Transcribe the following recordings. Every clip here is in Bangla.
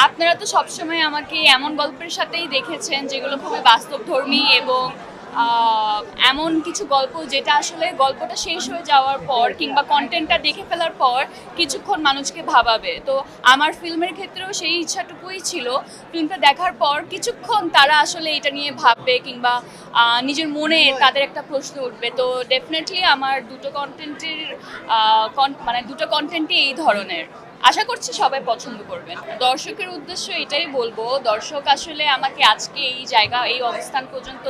আপনারা তো সবসময় আমাকে এমন গল্পের সাথেই দেখেছেন যেগুলো খুবই বাস্তবধর্মী এবং এমন কিছু গল্প যেটা আসলে গল্পটা শেষ হয়ে যাওয়ার পর কিংবা কন্টেন্টটা দেখে ফেলার পর কিছুক্ষণ মানুষকে ভাবাবে। তো আমার ফিল্মের ক্ষেত্রেও সেই ইচ্ছাটুকুই ছিল, ফিল্মটা দেখার পর কিছুক্ষণ তারা আসলে এটা নিয়ে ভাববে কিংবা নিজের মনে তাদের একটা প্রশ্ন উঠবে। তো ডেফিনেটলি আমার দুটো কন্টেন্টের মানে দুটো কন্টেন্টই এই ধরনের। আশা করছি সবাই পছন্দ করবেন। দর্শকের উদ্দেশ্য এটাই বলবো, দর্শক আসলে আমাকে আজকে এই জায়গা এই অবস্থান পর্যন্ত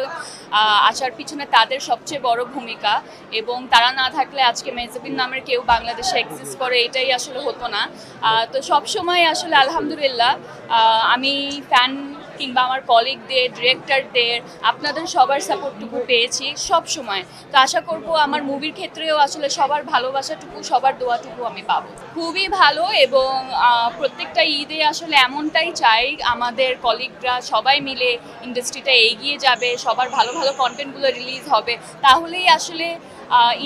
আসার পিছনে তাদের সবচেয়ে বড় ভূমিকা, এবং তারা না থাকলে আজকে মেহজাবিন নামের কেউ বাংলাদেশে এক্সিস্ট করে এটাই আসলে হতো না। তো সব সময় আসলে আলহামদুলিল্লাহ আমি ফ্যান কিংবা আমার কলিগদের, ডিরেক্টরদের, আপনাদের সবার সাপোর্টটুকু পেয়েছি সব সময়। তো আশা করব আমার মুভির ক্ষেত্রেও আসলে সবার ভালোবাসাটুকু, সবার দোয়াটুকু আমি পাবো। খুবই ভালো, এবং প্রত্যেকটা ঈদে আসলে এমনটাই চাই আমাদের কলিগরা সবাই মিলে ইন্ডাস্ট্রিটা এগিয়ে যাবে, সবার ভালো ভালো কন্টেন্টগুলো রিলিজ হবে, তাহলেই আসলে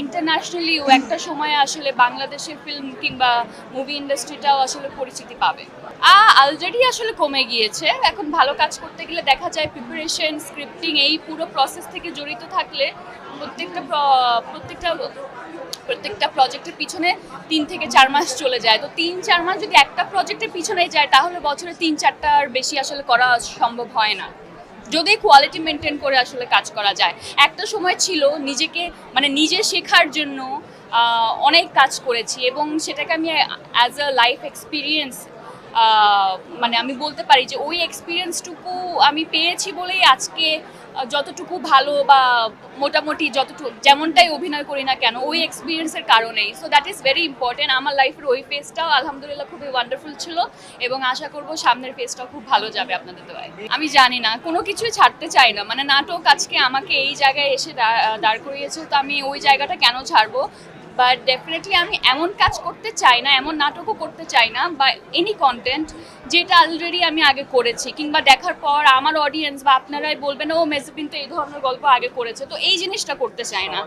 ইন্টারন্যাশনালিও একটা সময় আসলে বাংলাদেশের ফিল্ম কিংবা মুভি ইন্ডাস্ট্রিটাও আসলে পরিচিতি পাবে। অলরেডি আসলে কমে গিয়েছে। এখন ভালো কাজ করতে গেলে দেখা যায় প্রিপারেশন, স্ক্রিপ্টিং এই পুরো প্রসেস থেকে জড়িত থাকলে প্রত্যেকটা প্রত্যেকটা প্রজেক্টের পিছনে 3 থেকে 4 মাস চলে যায়। তো 3-4 মাস যদি একটা প্রজেক্টের পিছনে যায় তাহলে বছরে 3-4টার বেশি আসলে করা সম্ভব হয় না, যদি কোয়ালিটি মেনটেন করে আসলে কাজ করা যায়। একটা সময় ছিল নিজেকে মানে নিজে শেখার জন্য অনেক কাজ করেছি, এবং সেটাকে আমি অ্যাজ আ লাইফ এক্সপিরিয়েন্স মানে আমি বলতে পারি যে ওই এক্সপিরিয়েন্সটুকু আমি পেয়েছি বলেই আজকে যতটুকু ভালো বা মোটামুটি যতটুকু যেমনটাই অভিনয় করি না কেন ওই এক্সপিরিয়েন্সের কারণেই। So that is very important. আমার লাইফের ওই ফেজটাও আলহামদুলিল্লাহ খুবই ওয়ান্ডারফুল ছিল, এবং আশা করব সামনের ফেজটাও খুব ভালো যাবে আপনাদের দোয়ায়। আমি জানি না, কোনো কিছুই ছাড়তে চাই না। মানে নাটক আজকে আমাকে এই জায়গায় এসে দাঁড় করিয়েছে, তো আমি ওই জায়গাটা কেন ছাড়বো। বাট ডেফিনেটলি আমি এমন কাজ করতে চাই না, এমন নাটকও করতে চাই না, বা এনি কন্টেন্ট যেটা অলরেডি আমি আগে করেছি কিংবা দেখার পর আমার অডিয়েন্স বা আপনারাই বলবেন ও মেহজাবিন তো এই ধরনের গল্প আগে করেছে, তো এই জিনিসটা করতে চাই না।